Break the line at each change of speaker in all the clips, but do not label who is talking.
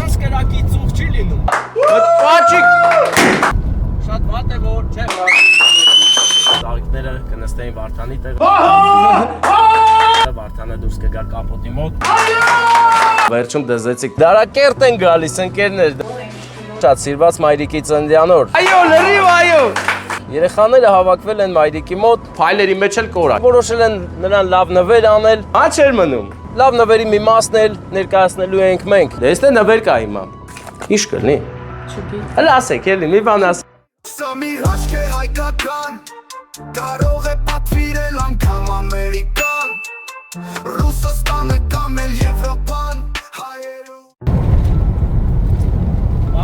Հասկերակի ծուղ չի լինում։
Պաչիկ։
Շատ վատ է որ չէ։
Ծաղիկները կնստեին Վարդանի տեղը։ Վարդանը դուրս կգար կապոտի մոտ։ Վերջում դզեցիք։ Դարակերտ են գալիս ընկերներ։ Շատ սիրված մայրիկի ծննդյան օր։
Այո, լրիվ այո։
Երեխաները հավաքվել են մայրիկի մոտ, փայլերի մեջ էլ կորա։ Որոշել են նրան լավ նվեր անել։ Հա չէր մնում։ Լավ նվերի մի մասն էլ ներկայացնելու ենք մենք։ Դե էստե նվեր կա հիմա։ Ինչ կլինի։ Չգիտեմ։ Հələ ասեք, էլի մի բան ասեք։
Սա մի հաշք է հայկական, կարող է պատվիրել անգամ ամերիկան, Ռուսաստանը կամ էլ Եվրոպան, հայերու։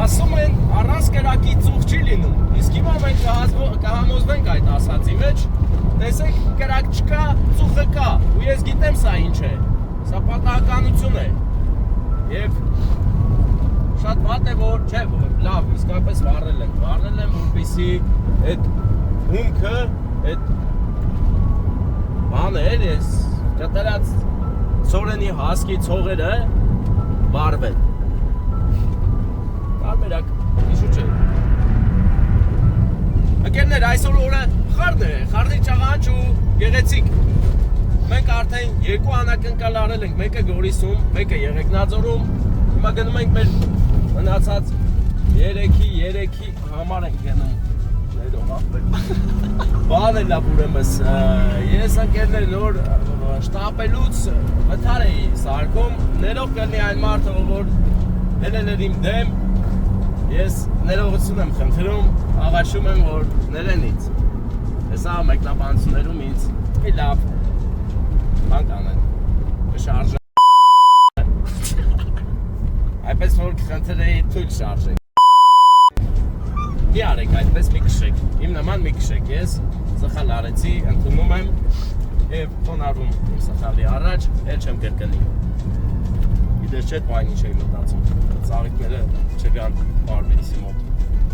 Ասում են առանց կրակի ծուղ չի լինում։ Իսկ հիմա մենք կհամոզվենք այդ ասածի մեջ։ Տեսեք, կրակ չկա, ծուղը կա։ Ու ես գիտեմ սա ինչ է։ Սա պատահականություն է։ Եվ շատ վատ է որ չէ, լավ, իսկապես վառել եմ, որպեսզի այդ հումքը, այդ բանը ես կտրած ծորենի հասկի ցողերը վառվեն։ Տարբերակ, իշու չէ։ Ընկերներ, այսօր օրը խարդ է, խարդի ճաղանչ ու գեղեցիկ։ Մենք արդեն երկու անակնկալ արել ենք, մեկը Գորիսում, մեկը Եղեգնաձորում։ Հիմա գնում ենք մեր մնացած երեքի համար ենք գնում ներող ապել։ Բան էլ լավ ուրեմս, ես ընկերներ նոր շտապելուց վթար էի սարքում, ներող կլինի այն մարդը, որ ելել էր իմ դեմ, ես ներողություն եմ խնդրում, աղաչում եմ, որ ներեն ինձ։ Հեսա մեկնաբանություններում ինձ մի լավ բան կանեն, կշարժեն։ Այդպես որ խնդրեի թույլ շարժեք։ Մի արեք այդպես մի քշեք, իմ նման մի քշեք, ես սխալ արեցի, ընդունում եմ և խոնարհում իմ սխալի առաջ, էլ չեմ կրկնի։ Գիտես չէ, այն ինչ էի մտածում, ծաղիկները չգան Բարբերիսի մոտ։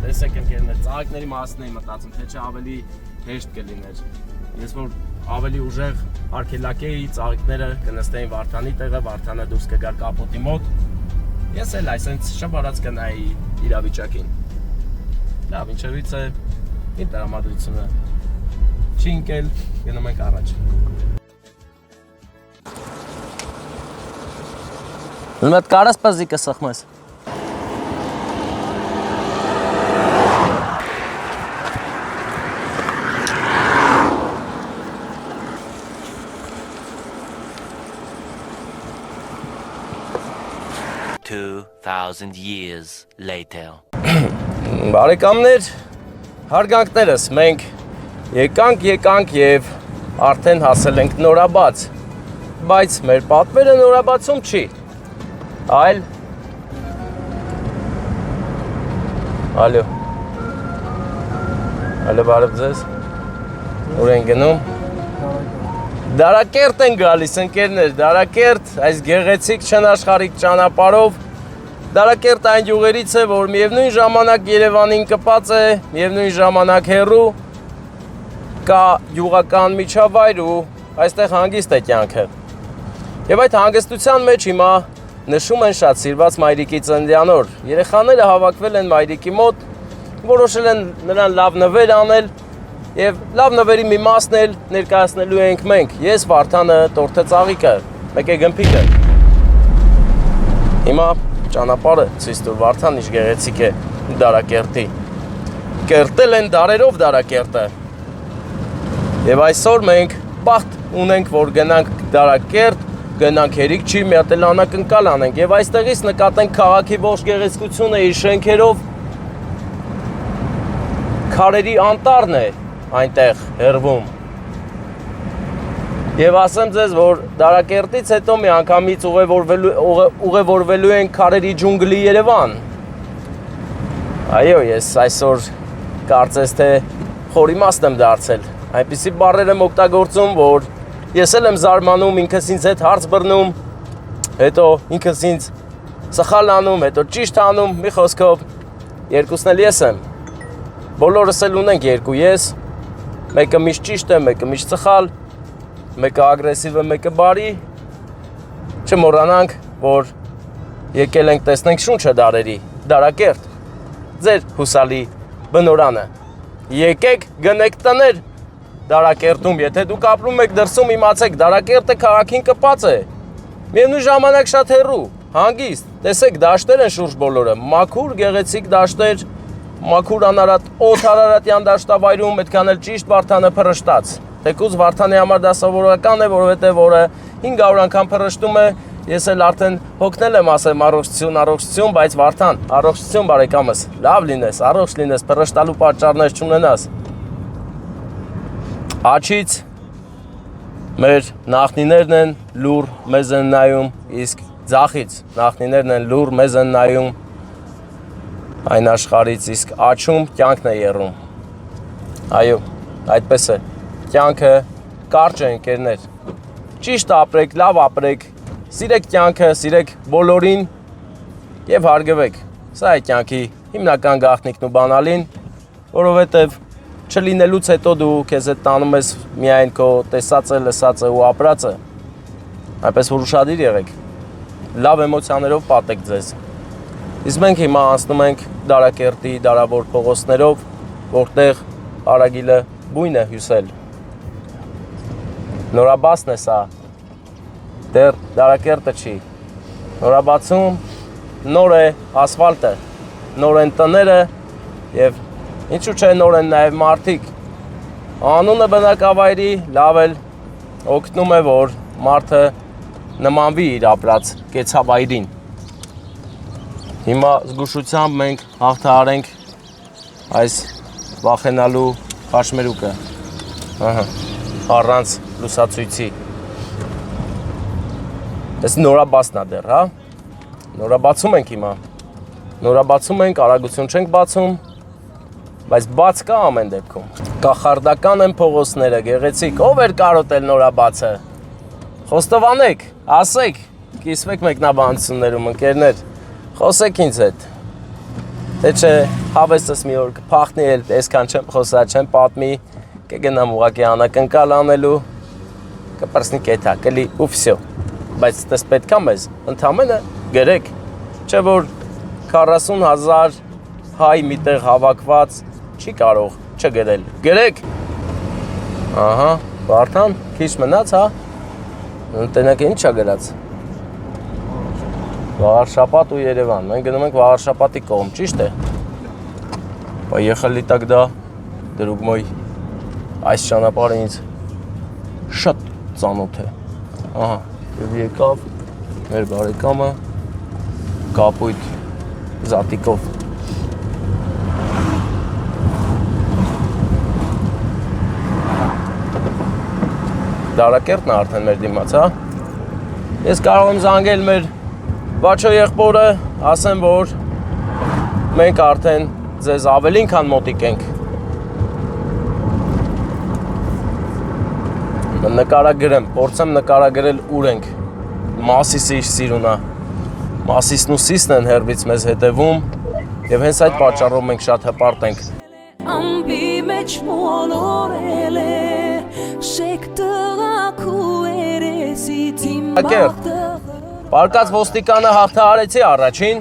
Տեսեք ընկերներ, ծաղիկների մասն էի մտածում, թե չէ ավելի հեշտ կլիներ։ Ես որ ավելի ուժեղ արգելակեի, ծաղիկները կնստեին Վարդանի տեղը, Վարդանը դուրս կգար կապոտի մոտ։ Ես էլ այսենց շվարած կնայի իրավիճակին։ Լավ, ինչևից է իմ տրամադրությունը չի ընկել, գնում ենք առաջ։ Ում այդ կարաս պզիկը սխմես։
2,000 years later.
Բարեկամներ, հարգանքներս, մենք եկանք եւ արդեն հասել ենք նորաբաց, բայց մեր պատվերը նորաբացում չի, այլ Ալո, բարև ձեզ, ուր են գնում, Դարակերտ են գալիս ընկերներ, Դարակերտ, այս գեղեցիկ չնաշխարհիկ ճանապարհով, Դարակերտ այն յուղերից է, որ միևնույն ժամանակ Երևանին կպած է, միևնույն ժամանակ հեռու, կա յուղական միջավայր ու այստեղ հանգիստ է կյանքը։ Եվ այդ հանգստության մեջ հիմա նշում են շատ սիրված մայրիկի ծննդյան օր։ Երեխաները հավաքվել են մայրիկի մոտ, որոշել են նրան լավ նվեր անել և լավ նվերի մի մասն էլ ներկայացնելու ենք մենք, ես Վարդանը, տորթը ծաղիկը, մեկ է գմփիկը։ Հիմա ճանապարհը ցույց տուր Վարդան ինչ գեղեցիկ է Դարակերտի։ Կերտել են դարերով Դարակերտը։ Եվ այսօր մենք բախտ ունենք, որ գնանք Դարակերտ, գնանք Հերիկչի, մի հատ էլ անակնկալ անենք եւ այստեղից նկատենք քաղաքի ողջ գեղեցկությունը իր շենքերով։ Քարերի անտառն է այնտեղ հեռվում։ Եվ ասեմ ձեզ, որ Դարակերտից հետո մի անգամից ուղևորվելու ենք քարերի ջունգլի Երևան։ Այո, ես այսօր կարծես թե խորիմաստ եմ դարձել։ Այնպիսի բառեր եմ օգտագործում, որ ես էլ եմ զարմանում, ինքս ինձ հետ հարց բռնում, հետո ինքս ինձ սխալ անում, հետո ճիշտ անում, մի խոսքով երկուսն էլ ես եմ։ Բոլորս էլ ունենք երկու ես, մեկը միշտ ճիշտ է, մեկը միշտ սխալ, մեկը ագրեսիվ է, մեկը բարի։ Չմոռանանք, որ եկել ենք տեսնենք շունչը դարերի, Դարակերտ, ձեր հուսալի բնորանը։ Եկեք գնեք տներ Դարակերտում, եթե դուք ապրում եք դրսում, իմացեք, Դարակերտը քաղաքին կպած է։ Միևնույն ժամանակ շատ հեռու, հանգիստ, տեսեք դաշտեր են շուրջ բոլորը, մաքուր գեղեցիկ դաշտեր, մաքուր անարատ օդարարատյան դաշտավայրում, այդքան էլ ճիշտ Վարդանը փռշտաց։ Թեկուզ Վարդանի համար դա սովորական է, որովհետև օրը 500 անգամ փռշտում է, ես էլ արդեն հոգնել եմ ասեմ առողջություն, բայց Վարդան, առողջություն բարեկամս, լավ լինես, առողջ լինես, փռշտալու պատճառներ չունենաս։ Աչից մեր նախնիներն են լուր մեզ են նայում, իսկ ձախից նախնիներն են լուր մեզ են նայում այն աշխարհից, իսկ աչում կյանքն է եռում։ Այո, այդպես է։ Կյանքը կարճ է, ընկերներ։ Ճիշտ ապրեք, լավ ապրեք, սիրեք կյանքը, սիրեք բոլորին եւ հարգվեք։ Սա է կյանքի հիմնական գաղտնիքն ու բանալին, որովհետեւ չլինելուց հետո դու քեզ հետ տանում ես միայն քո տեսածը, լսածը ու ապրածը։ Այնպես որ ուշադիր եղեք։ Լավ էմոցիաներով պատեք ձեզ։ Իսկ մենք հիմա անցնում ենք Դարակերտի դարավոր փողոցներով, որտեղ Արագիլը բույն է հյուսել։ Նորաբացն է սա։ Դեռ Դարակերտը չի։ Նորաբացում նոր է ասֆալտը, նոր են տները եւ ինչու՞ չէ նոր են նաև մարդիկ։ Անունը բնակավայրի լավ էլ օգնում է, որ մարդը նմանվի իր ապրած կեցավայրին։ Հիմա զգուշությամբ մենք հաղթահարենք այս վախենալու խաչմերուկը։ Ահա, առանց լուսացույցի։ Այս նորաբացն է դեռ, հա։ Նորաբացում ենք հիմա։ Նորաբացում ենք, արագություն չենք բացում, բայց բաց կա ամեն դեպքում։ Կախարդական են փողոցները, գեղեցիկ։ Ով էր կարոտել նորաբացը։ Խոստովանեք, ասեք, կիսվեք մեկնաբանություններում, ընկերներ։ Խոսեք ինձ հետ։ Թե չէ, հավեսս մի օր կփախնի էլ, այսքան չեմ խոսա, չեմ պատմի, կգնամ ուղղակի անակնկալ անելու, կպրսնի կեթա, կլի ու վсё։ Բայց դες պետք է մեզ ընդամենը գրեք, չէ որ 40,000 հայ միտեղ հավաքված չի կարող չգրել։ Գրեք։ Ահա, Վարդան, քիչ մնաց, հա։ Տնակ ինչ է գրած։ Վաղարշապատ ու Երևան։ Մենք գնում ենք Վաղարշապատի կողմ, ճիշտ է։ Поехали тогда, друг мой։ Այս ճանապարհը ինձ շատ ծանոթ է։ Ահա, եւ եկավ մեր բարեկամը կապույտ զատիկով։ Դարակերտն է արդեն մեր դիմաց, հա։ Ես կարող եմ զանգել մեր Վաչո եղբորը, ասեմ, որ մենք արդեն ձեզ ավելին քան մոտիկ ենք։ Նկարագրեմ, փորձեմ նկարագրել ուր ենք։ Մասիսի սիրունա։ Մասիսն ու Սիսն են հերբից մեզ հետևում եւ հենց այդ պատճառով մենք շատ հպարտ ենք։
Ամբի մեջ մոլորել է շեկտղակու երեսից իմ բախտը։
Պարկած ոստիկանը հաղթահարեցի առաջին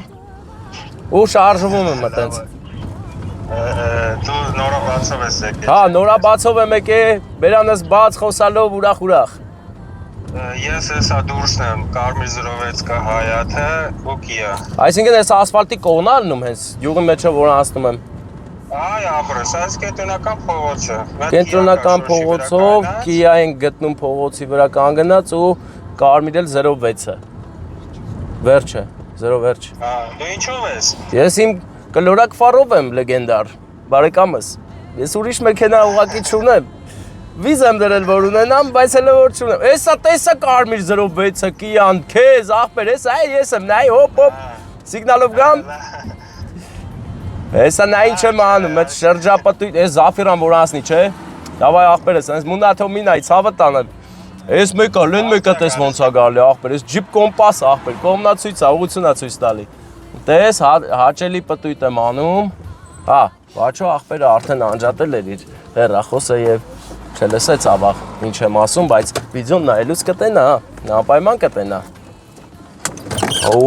ու շարժվում եմ մտենց։
Դու նորաբացով ես եկել։
Հա, նորաբացով եմ եկել, բերանս բաց խոսալով ուրախ։
Ես հեսա դուրսն եմ, Կարմիր 06 կա Հայաթը ու Կիա։
Այսինքն ես ասֆալտի կողմն ալնում հենց յուղի մեջը որ անցնում եմ։
Այ ապրես, այս կենտրոնական փողոցը։
Կենտրոնական փողոցով Կիա ենք գտնում փողոցի վրա կանգնած ու Կարմիր 06-ը։ Վերջը, 0 վերջ։
Հա, դու ինչով ես։
Ես իմ կլորակ ֆարով եմ լեգենդար, բարեկամս։ Ես ուրիշ մեքենա ուղղակի չունեմ։ Վիզ եմ դրել որ ունենամ, բայց հələ որ չունեմ։ Էսա տեսա Կարմիր 06-ը Կիան, քեզ ախպեր, էսա ես եմ, նայ հոպ, սիգնալով գամ։ Էսա նա ինչ եմ անում, այդ շրջապատույտ, այս Զաֆիրան որ անցնի, չէ։ Դավայ ախպերս, այս մունաթով մինայի ցավը տանեմ։ Այս մեկը, լեն մեկը տես ոնց է գալի ախպեր, այս ջիպ կոմպաս ախպեր, կողմնացույց է, ուղղությունա ցույց տալի։ Տես հաճելի պտույտ եմ անում։ Հա, Վաչո ախպերը արդեն անջատել էր իր հեռախոսը եւ չլսեց ավաղ ինչ եմ ասում, բայց վիդեոն նայելուց կտենա, անպայման կտենա։ Օ,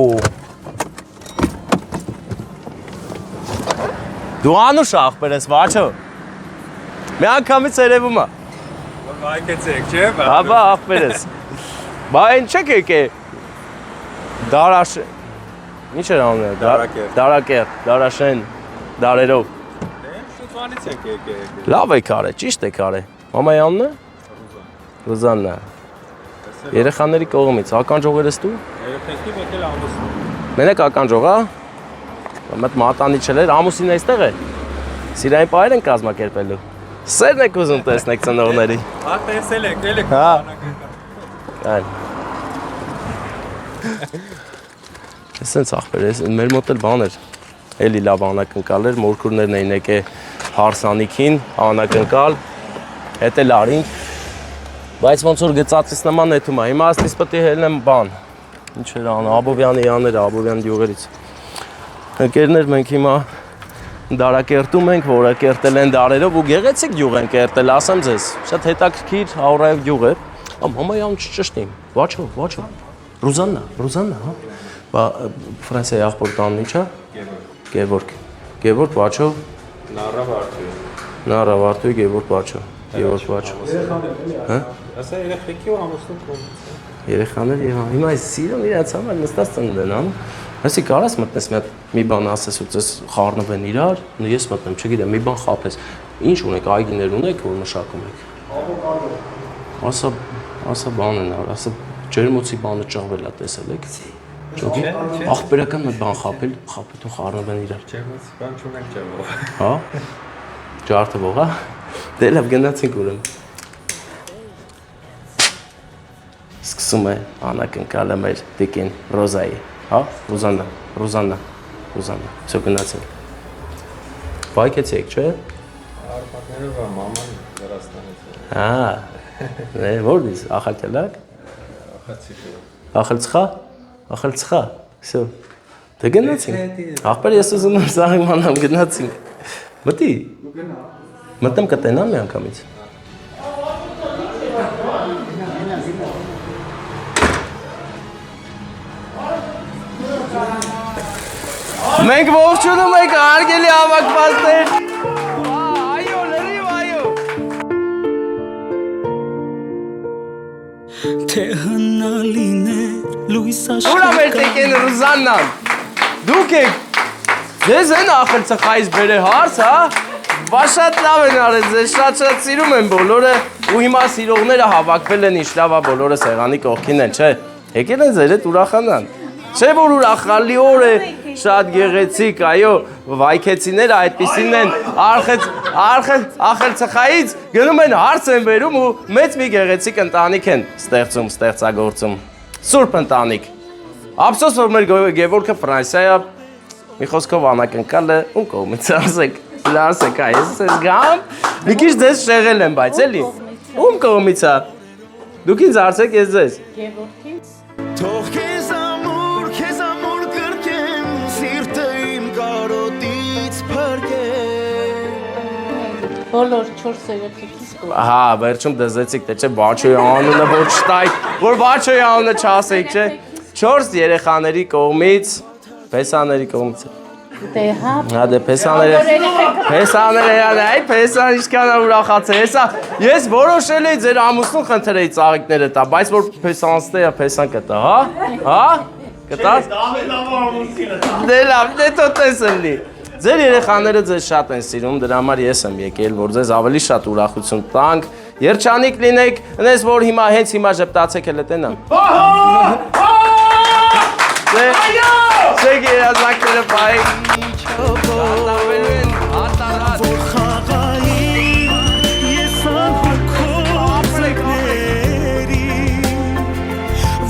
Դու անուշ աղբերես, վաչո։ Մի անգամից երևում է։
Վայքեցեք, չէ՞։
Հաբա աղբերես։ Բա այն չեք եկե։ Դարաշեն։ Ինչ էր անունը։ Դարաշեն, դարերով։
Շուտվանից եք եկեք։
Լավ եք արել, ճիշտ եք արել։ Մամայի անունը։ Ռուզաննա։ Երեխաների կողմից ականջողեր ես դու։
Երեխեքի մեկ էլ ամուսնու։
Մենակ ականջող, հա։ Մտ մատանի չելեր, ամուսինը այստեղ է։ Սիրային պահեր են կազմակերպելու։ Սերն եք ուզում տեսնեք ծնողների։
Հա տեսել եք, էլ եք։
Հա։ Կան։ Էսենց ախպեր, մեր մոտ էլ բան էր։ Էլի լավ անակնկալ էր, մորքուրներն էին եկե հարսանիքին, անակնկալ, հետ էլ արինք։ Բայց ոնց որ գծածից նման նետում է, հիմա աստից պետք է հելնեմ բան։ Ինչ էր անը, Աբովյանի յաները, Աբովյան գյուղերից։ Ընկերներ մենք հիմա Դարակերտում ենք, որը կերտել են դարերով ու գեղեցիկ գյուղ են կերտել, ասեմ ձեզ։ Շատ հետաքրքիր Աուրայով գյուղ է։ Մամայի անունը չճշտիմ։ Վաչո։ Ռուզաննա, հա։ Բա Ֆրանսիայի աղբոր տանն ի՞նչ է։ Գևորգ, Վաչո։ Նարա Վարդուի, Գևորգ Վաչո։ Հա։
Ասա երեխեքի ու ամուսնու կողմից։
Երեխաներ եւ հիմա այս սիրում իրաց համար նստած ծնվել են, հա։ Այսի կարաս մտնես մի բան ասես ու ցես խառնվեն իրար, ու ես մտնեմ, չգիտեմ, մի բան խափես։ Ինչ ունեք, այգիներ ունեք, որ մշակում եք։ Ասա բան են արա, ասա ջերմոցի բանը ճաղվել է տեսել եք։ Ճոգի։ Աղբերական մի բան խափել ու խառնվեն իրար։
Ջերմոցի բան չունենք ջերմով։
Հա։ Ջարդվող, հա։ Դե լավ գնացինք ուրեմն։ Սկսում է անակնկալը մեր տիկին Ռոզայի, հա, Ռուզաննա, всё գնացել։ Վայքեցեք, չէ։
Արպակներով է մաման Վրաստանից։
Հա։ Որից ախալտելակ։ Ախալցխա, всё։ Դե գնացինք։ Ախպեր ես ուզում եմ սաղիմանամ գնացինք։ Մտի։ Մտեմ կտենամ մի անգամից։ Մենք ողջունում ենք հարգելի հավաքվածներ։ Այո, լրիվ այո։
Թե հնալիներ լույս
Ուրա մեր տեկեն Ռուզաննան։ Դուք եք ձեզ են ախալցխայից բերե հարց, հա։ Բա շատ լավ են արել, ձեզ շատ սիրում են բոլորը ու հիմա սիրողները հավաքվել են, ինչ լավ է, բոլորը սեղանի կողքին են, չէ։ Եկել են ձեր հետ ուրախանան։ Չէ որ ուրախալի օր է, շատ գեղեցիկ, այո, վայքեցիները այդպիսին են, ախալցխայից գնում են հարց են բերում ու մեծ մի գեղեցիկ ընտանիք են ստեղծում, ստեղծագործում, սուրբ ընտանիք։ Ափսոս որ մեր Գևորգը Ֆրանսիա մի խոսքով անակնկալը ում կողմից ասեք, լասեք, այս գամ, մի քիչ ձեզ շեղել եմ, բայց էլի, ում կողմից է, դուք ինձ հարցեք ես ձեզ։
Թող քեզ ամուր կրկեմ, սիրտը իմ կարոտից փրկեմ։
Բոլոր 4 երեխեքից կողմ։
Հա, վերջում դզեցիք, թե չէ Բաչոյի անունը որ չտայք, որ Բաչոյի անունը չասեք, չէ։ 4 երեխաների կողմից, փեսաների կողմից։
Դե հա։
Հա դե փեսաները, այ փեսան ինչքան ուրախացել, հեսա ես որոշել էի ձեր ամուսնուն խնդրեի ծաղիկները տա, բայց որ փեսանստեյա փեսան կտա, հա, կտաս։ Դե լավ, դե տոտես լինի։ Ձեր երեխաները ձեզ շատ են սիրում, դրա համար ես եմ եկել, որ ձեզ ավելի շատ ուրախություն տանք, երջանիկ լինեք, այնպես որ հիմա հենց հիմա ժպտացեք էլ տենամ։ Չեք երազանքները պահեք, արտավելու են, արտարատ։
Որ խաղայի ես անհոգով ձեկների,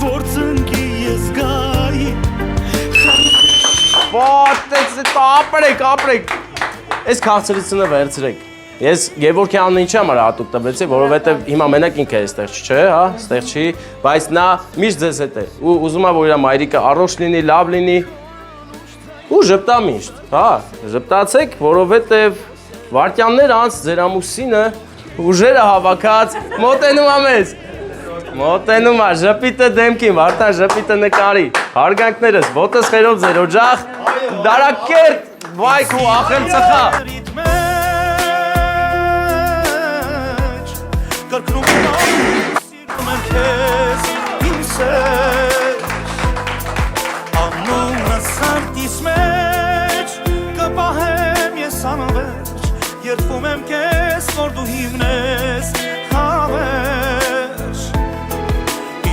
որ ծնկի ես գայի։
Ապրեք, ես քաղցրությունը վերցրեք։ Ես Գևորգի անունը ինչի համար հատուկ տվեցի, որովհետև հիմա մենակ ինքը է ստեղ չէ, հա, ստեղ չի, բայց նա միշտ ձեզ հետ է։ Ու ուզում է որ իր մայրիկը առողջ լինի, լավ լինի։ Ու ժպտա միշտ, հա, ժպտացեք, որովհետև վարդյաններ անց ձեր ամուսինը ուժերը հավաքած մոտենում է մեզ։ Մոտենում է, ժպիտը դեմքին, Վարդան ժպիտը նկարի։ Հարգանքներս, ոտս խերով ձեր օջախ, վայ քու ախել ծխա։
Կրկնում եմ սիրում եմ քեզ իմ սեր Անունը սարտիս մեջ կպահեմ ես անվերջ Երդվում եմ քեզ որ դու հիմնես հավերջ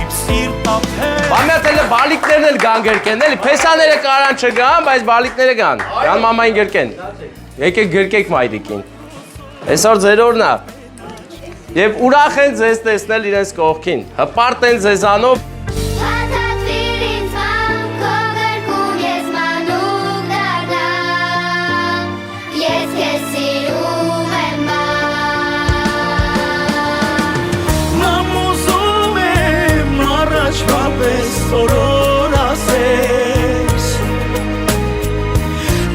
Իմ սիրտ ապհեր
Բամյատելը բալիկներն էլ գան գրկեն, էլի փեսաները կարան չգան, բայց բալիկները գան։ Գան մամային գրկեն։ Եկեք գրկեք մայրիկին։ Այսօր ձեր օրն է։ Եվ ուրախ են ձեզ տեսնել իրենց կողքին։ Հպարտ են ձեզանով։
Սորոր ասես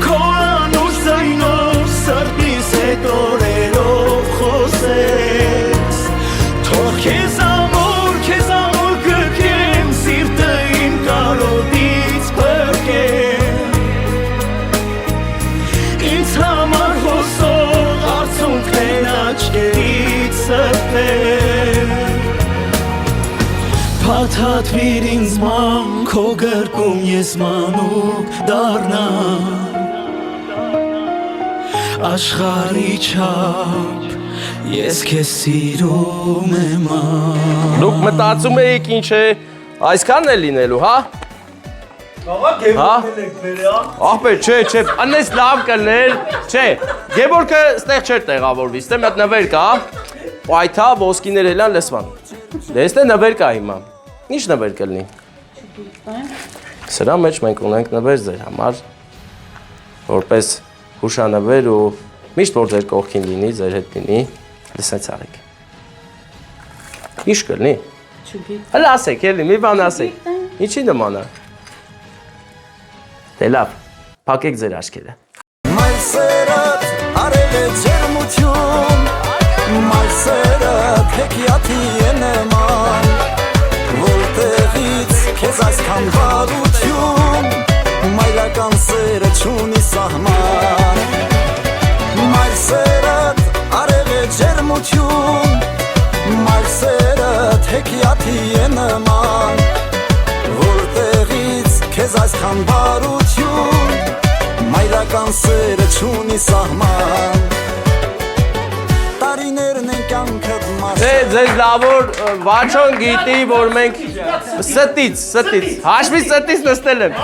Քո անուշ զայնով սրտիս հետ օրերով խոսես Թող քեզ ամոր գրկեմ սիրտը իմ կարոտից փրկեմ Ինձ համար հոսող արցունքներն աչքերից սրտեմ Փաթաթվիր ինձ ման, քո գրկում ես մանուկ դառնամ Աշխարհի չափ, ես քեզ սիրում եմ
Դուք մտածում եք ինչ է, այսքանն է լինելու, հա? Ախպեր, չէ, անես լավ կլներ, չէ, Գեբորգը ստեղ չէր տեղավորվի, ստեղ մի հատ նվեր կա, պայթա, ոսկիներ էլան լսվան, դե ստեղ նվեր կա հիմա, ինչ նվեր կլնի, սրա մեջ մենք ունենք նվեր ձեր համար, որպես հուշանվեր ու միշտ որ ձեր կողքին լինի, ձեր հետ լինի, լսենց արեք, ինչ կլնի, հələ ասեք, էլի, մի բան ասեք, ինչի նման է, դե լավ, փակեք ձեր աչքերը։
Մայրսերդ արել է ջերմություն Մայրսերդ հեքիաթի է նման Որտեղից քեզ այսքան բարություն Մայրական սերը չունի սահման Մայրսերդ արել է ջերմություն Մայրսերդ հեքիաթի է նման Որտեղից քեզ այսքան բարություն Մայրական սերը չունի սահման Տարիներն են կյանքդ
Դե ձեզ լավոր վաչոն գիտի, որ մենք ստից, հաշվի ստից նստել եմ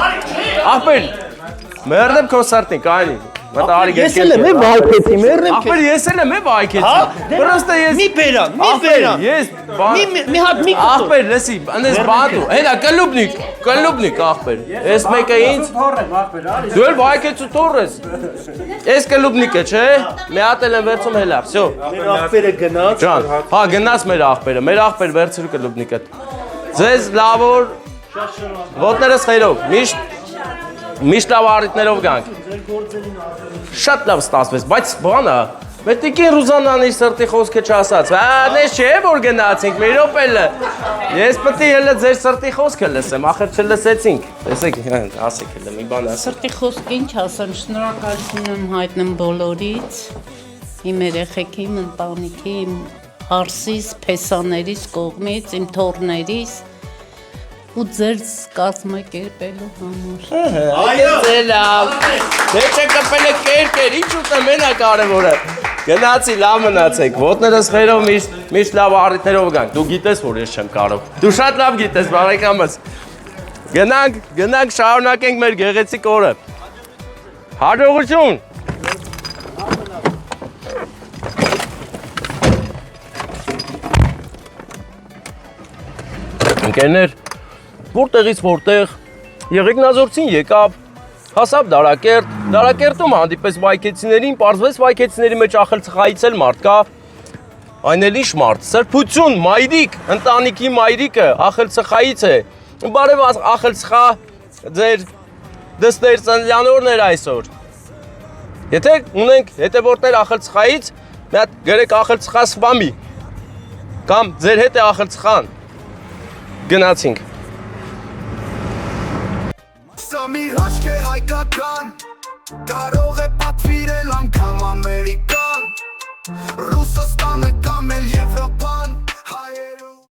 Ախպեր, մերնեմ քո սրտին, կայնի
Ես էլ եմ վայքեցի, մերնեմ
Ախպեր, ես էլ եմ վայքեցի Պրոստը ես
Մի բերան Մի հատ մի կտոր
Ախպեր, լսի, անես բանդու, հենա կլուբնիկ ախպեր Ես մեկը ինձ Դու էլ վայքեցու թոր ես Ես կլուբնիկ է, չէ, մի հատ էլ եմ վերցում հելա, վսյո
Մեր աղբերը գնաց
Ջան, հա գնաց մեր աղբեր վերցրու կլուբնիկը Ձեզ լավոր ոտներս խերով, միշտ լավ առիթներով գանք Շատ լավ ստացվեց, բայց բանը Մեր տիկին Ռուզանանի սրտի խոսքը չասաց Նես չէ որ գնացինք, մեր ոպելը Ես պտի հելը ձեր սրտի խոսքը լսեմ, ախր չլսեցինք Տեսեք, ասեք հելը մի բան ասեք
Սրտի խոսք ինչ ասեմ, շնորհակալություն եմ հայտնում բոլորից Իմ երեխեքի, իմ ընտանիքի, իմ հարսիս, փեսաներիս կողմից, իմ թոռներիս ու ձեր կազմակերպելու համար։
Այո, լավ։ Դե չկպել եք կերկեր, ինչ ուտեմ, մենա կարևորը։ Գնացի, լավ մնացեք, ոտներս խերով միշտ լավ առիթներով գանք։ Դու գիտես, որ ես չեմ կարող։ Դու շատ լավ գիտես, բարեկամս։ Գնանք, շարունակենք մեր գեղեցիկ օրը։ Հաջողություն։ Ընկերներ, որտեղից որտեղ, Եղեգնազորցին եկավ, հասավ Դարակերտում հանդիպես վայքեցիներին, պարզվեց վայքեցիների մեջ ախելցխայից էլ մարդ կա, այն էլ ինչ մարդ, սրբություն, մայրիկ, ընտանիքի մայրիկը ախելցխայից է, բարև ախելցխա ձեր դստեր ծննդյանորն էր այսօր, եթե ունենք հետևորդներ ախելցխայից, մի հատ գրեք ախելցխա սվամի, կամ ձեր հետ է ախելցխան, գնացինք
Սամի հաշկ է հայկական
Կարող է պատվիրել անգամ ամեն